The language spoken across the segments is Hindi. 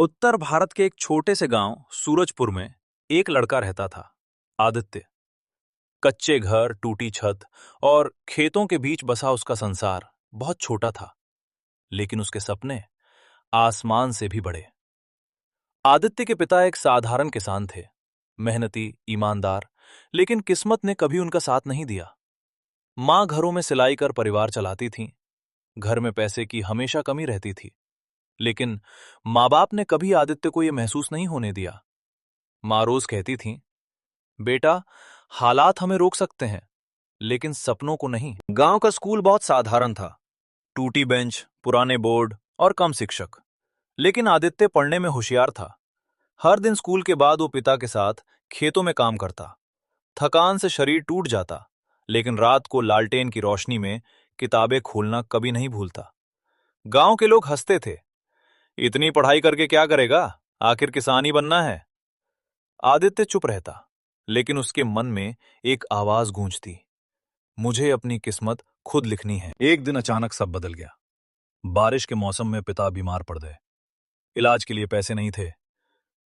उत्तर भारत के एक छोटे से गांव सूरजपुर में एक लड़का रहता था, आदित्य। कच्चे घर, टूटी छत और खेतों के बीच बसा उसका संसार बहुत छोटा था, लेकिन उसके सपने आसमान से भी बड़े। आदित्य के पिता एक साधारण किसान थे, मेहनती, ईमानदार, लेकिन किस्मत ने कभी उनका साथ नहीं दिया। माँ घरों में सिलाई कर परिवार चलाती थीं। घर में पैसे की हमेशा कमी रहती थी, लेकिन माँ बाप ने कभी आदित्य को यह महसूस नहीं होने दिया। माँ रोज कहती थीं, बेटा, हालात हमें रोक सकते हैं, लेकिन सपनों को नहीं। गांव का स्कूल बहुत साधारण था, टूटी बेंच, पुराने बोर्ड और कम शिक्षक, लेकिन आदित्य पढ़ने में होशियार था। हर दिन स्कूल के बाद वो पिता के साथ खेतों में काम करता। थकान से शरीर टूट जाता, लेकिन रात को लालटेन की रोशनी में किताबें खोलना कभी नहीं भूलता। गांव के लोग हंसते थे, इतनी पढ़ाई करके क्या करेगा, आखिर किसान ही बनना है। आदित्य चुप रहता, लेकिन उसके मन में एक आवाज गूंजती, मुझे अपनी किस्मत खुद लिखनी है। एक दिन अचानक सब बदल गया। बारिश के मौसम में पिता बीमार पड़ गए। इलाज के लिए पैसे नहीं थे।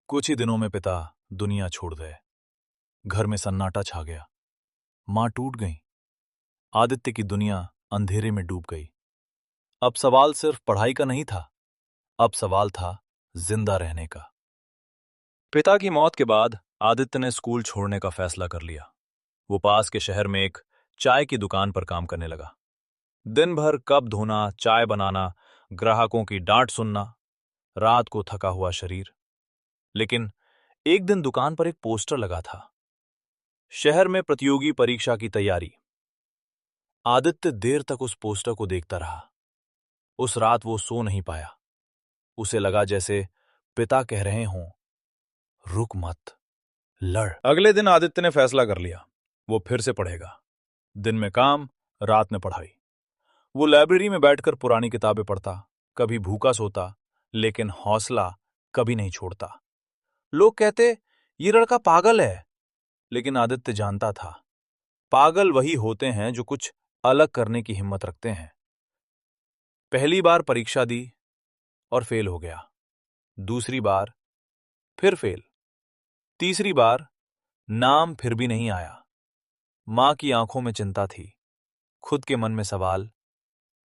कुछ ही दिनों में पिता दुनिया छोड़ गए। घर में सन्नाटा छा गया। मां टूट गई। आदित्य की दुनिया अंधेरे में डूब गई। अब सवाल सिर्फ पढ़ाई का नहीं था, अब सवाल था जिंदा रहने का। पिता की मौत के बाद आदित्य ने स्कूल छोड़ने का फैसला कर लिया। वो पास के शहर में एक चाय की दुकान पर काम करने लगा। दिन भर कप धोना, चाय बनाना, ग्राहकों की डांट सुनना, रात को थका हुआ शरीर। लेकिन एक दिन दुकान पर एक पोस्टर लगा था, शहर में प्रतियोगी परीक्षा की तैयारी। आदित्य देर तक उस पोस्टर को देखता रहा। उस रात वो सो नहीं पाया। उसे लगा जैसे पिता कह रहे हों, रुक मत, लड़। अगले दिन आदित्य ने फैसला कर लिया, वो फिर से पढ़ेगा। दिन में काम, रात में पढ़ाई। वो लाइब्रेरी में बैठकर पुरानी किताबें पढ़ता, कभी भूखा सोता, लेकिन हौसला कभी नहीं छोड़ता। लोग कहते, ये लड़का पागल है, लेकिन आदित्य जानता था, पागल वही होते हैं जो कुछ अलग करने की हिम्मत रखते हैं। पहली बार परीक्षा दी और फेल हो गया। दूसरी बार फिर फेल। तीसरी बार नाम फिर भी नहीं आया। मां की आंखों में चिंता थी, खुद के मन में सवाल,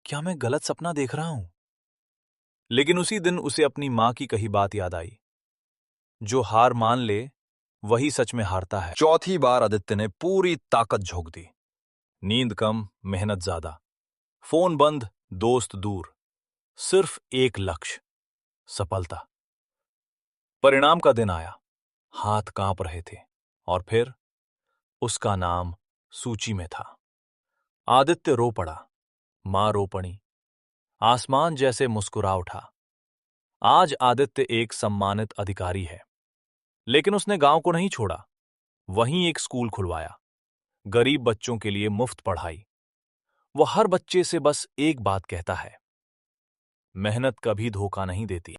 क्या मैं गलत सपना देख रहा हूं? लेकिन उसी दिन उसे अपनी मां की कही बात याद आई, जो हार मान ले वही सच में हारता है। चौथी बार आदित्य ने पूरी ताकत झोंक दी। नींद कम, मेहनत ज्यादा, फोन बंद, दोस्त दूर, सिर्फ एक लक्ष्य, सफलता। परिणाम का दिन आया। हाथ कांप रहे थे और फिर उसका नाम सूची में था। आदित्य रो पड़ा, मां रो पड़ी, आसमान जैसे मुस्कुरा उठा। आज आदित्य एक सम्मानित अधिकारी है, लेकिन उसने गांव को नहीं छोड़ा। वहीं एक स्कूल खुलवाया, गरीब बच्चों के लिए मुफ्त पढ़ाई। वो हर बच्चे से बस एक बात कहता है, मेहनत कभी धोखा नहीं देती।